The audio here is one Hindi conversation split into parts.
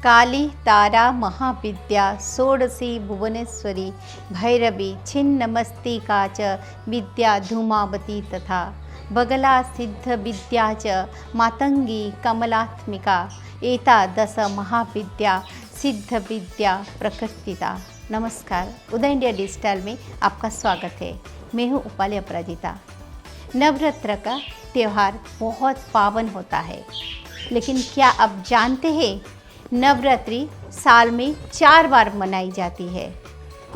काली तारा महाविद्या षोडशी भुवनेश्वरी भैरवी छिन्नमस्तिका च विद्या धूमावती तथा बगला सिद्ध विद्या च मातंगी कमलात्मिका एतादश महाविद्या सिद्ध विद्या प्रकृतिता। नमस्कार, उदय इंडिया डिजिटल में आपका स्वागत है। मैं हूँ उपाली अपराजिता। नवरात्र का त्यौहार बहुत पावन होता है, लेकिन क्या आप जानते हैं नवरात्रि साल में 4 बार मनाई जाती है।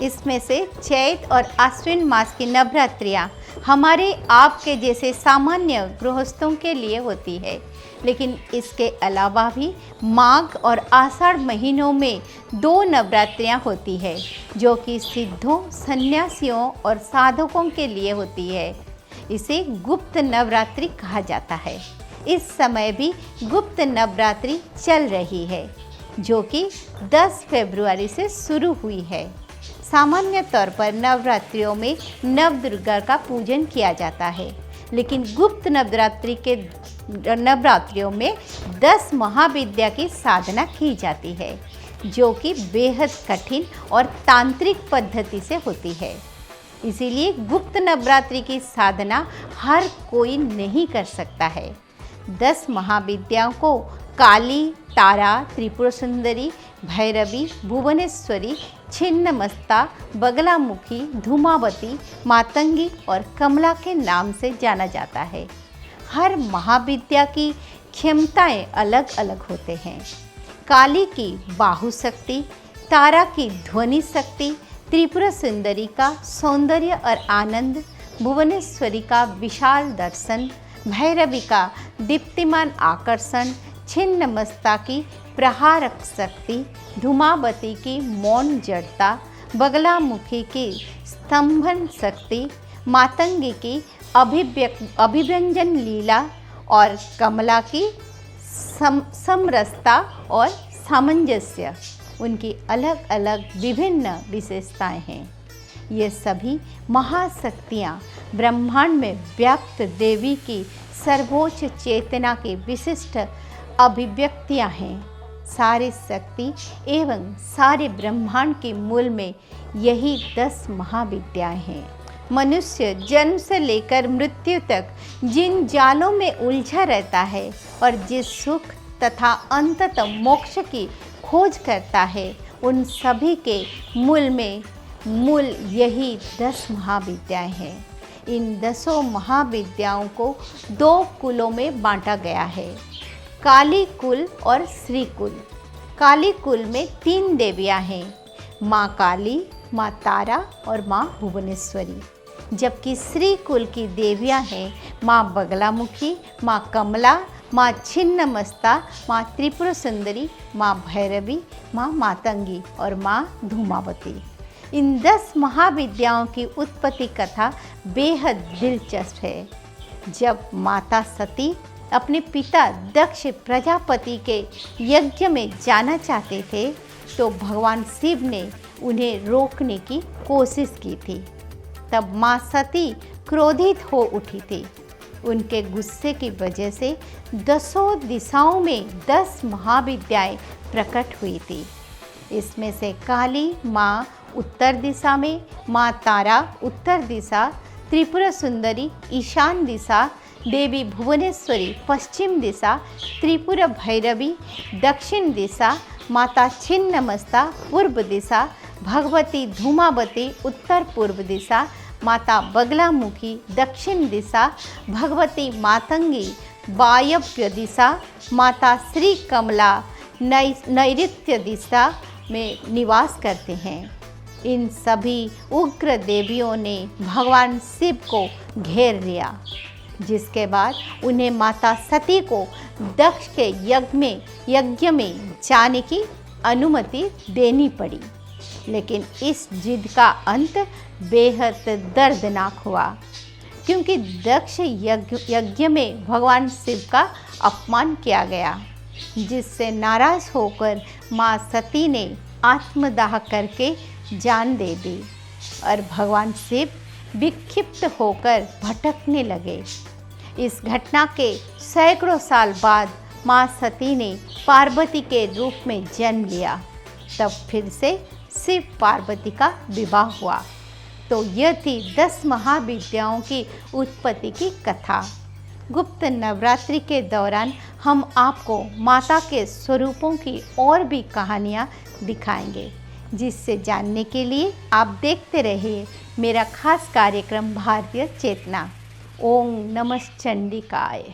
इसमें से चैत और आश्विन मास की नवरात्रियाँ हमारे आपके जैसे सामान्य गृहस्थों के लिए होती है, लेकिन इसके अलावा भी माघ और आषाढ़ महीनों में 2 नवरात्रियाँ होती है, जो कि सिद्धों, सन्यासियों और साधकों के लिए होती है। इसे गुप्त नवरात्रि कहा जाता है। इस समय भी गुप्त नवरात्रि चल रही है, जो कि 10 फरवरी से शुरू हुई है। सामान्य तौर पर नवरात्रियों में नवदुर्गा का पूजन किया जाता है, लेकिन गुप्त नवरात्रियों में 10 महाविद्या की साधना की जाती है, जो कि बेहद कठिन और तांत्रिक पद्धति से होती है। इसीलिए गुप्त नवरात्रि की साधना हर कोई नहीं कर सकता है। 10 महाविद्याओं को काली, तारा, त्रिपुर सुंदरी, भैरवी, भुवनेश्वरी, छिन्नमस्ता, बगलामुखी, धूमावती, मातंगी और कमला के नाम से जाना जाता है। हर महाविद्या की क्षमताएं अलग अलग होते हैं। काली की बाहु शक्ति, तारा की ध्वनि शक्ति, त्रिपुर सुंदरी का सौंदर्य और आनंद, भुवनेश्वरी का विशाल दर्शन, भैरवी का दीप्तिमान आकर्षण, छिन्नमस्ता की प्रहारक शक्ति, धूमावती की मौन जड़ता, बगलामुखी की स्तंभन शक्ति, मातंगी की अभिव्यंजन लीला और कमला की समरसता और सामंजस्य। उनकी अलग अलग विभिन्न विशेषताएं हैं। ये सभी महाशक्तियाँ ब्रह्मांड में व्याप्त देवी की सर्वोच्च चेतना की विशिष्ट अभिव्यक्तियाँ हैं। सारी शक्ति एवं सारे ब्रह्मांड के मूल में यही 10 महाविद्याएं हैं। मनुष्य जन्म से लेकर मृत्यु तक जिन जालों में उलझा रहता है और जिस सुख तथा अंततः मोक्ष की खोज करता है, उन सभी के मूल यही 10 महाविद्याएं हैं। इन 10 महाविद्याओं को 2 कुलों में बांटा गया है, काली कुल और श्री कुल। काली कुल में 3 देवियां हैं, माँ काली, माँ तारा और माँ भुवनेश्वरी। जबकि श्री कुल की देवियां हैं माँ बगलामुखी, माँ कमला, माँ छिन्नमस्ता, माँ त्रिपुर सुंदरी, माँ भैरवी, माँ मातंगी और माँ धूमावती। इन 10 महाविद्याओं की उत्पत्ति कथा बेहद दिलचस्प है। जब माता सती अपने पिता दक्ष प्रजापति के यज्ञ में जाना चाहते थे, तो भगवान शिव ने उन्हें रोकने की कोशिश की थी। तब माँ सती क्रोधित हो उठी थी। उनके गुस्से की वजह से 10 दिशाओं में 10 महाविद्याएं प्रकट हुई थी। इसमें से काली माँ उत्तर दिशा में, माँ तारा उत्तर दिशा, त्रिपुर सुंदरी ईशान दिशा, देवी भुवनेश्वरी पश्चिम दिशा, त्रिपुर भैरवी दक्षिण दिशा, माता छिन्नमस्ता पूर्व दिशा, भगवती धूमावती उत्तर पूर्व दिशा, माता बगलामुखी दक्षिण दिशा, भगवती मातंगी वायव्य दिशा, माता श्री कमला नैऋत्य दिशा में निवास करते हैं। इन सभी उग्र देवियों ने भगवान शिव को घेर लिया, जिसके बाद उन्हें माता सती को दक्ष के यज्ञ में जाने की अनुमति देनी पड़ी। लेकिन इस जिद का अंत बेहद दर्दनाक हुआ, क्योंकि दक्ष यज्ञ में भगवान शिव का अपमान किया गया, जिससे नाराज होकर माँ सती ने आत्मदाह करके जान दे दी और भगवान शिव विक्षिप्त होकर भटकने लगे। इस घटना के सैकड़ों साल बाद माँ सती ने पार्वती के रूप में जन्म लिया, तब फिर से शिव पार्वती का विवाह हुआ। तो यह थी 10 महाविद्याओं की उत्पत्ति की कथा। गुप्त नवरात्रि के दौरान हम आपको माता के स्वरूपों की और भी कहानियाँ दिखाएंगे, जिससे जानने के लिए आप देखते रहिए मेरा खास कार्यक्रम भारतीय चेतना। ओम नमः चंडिकाय।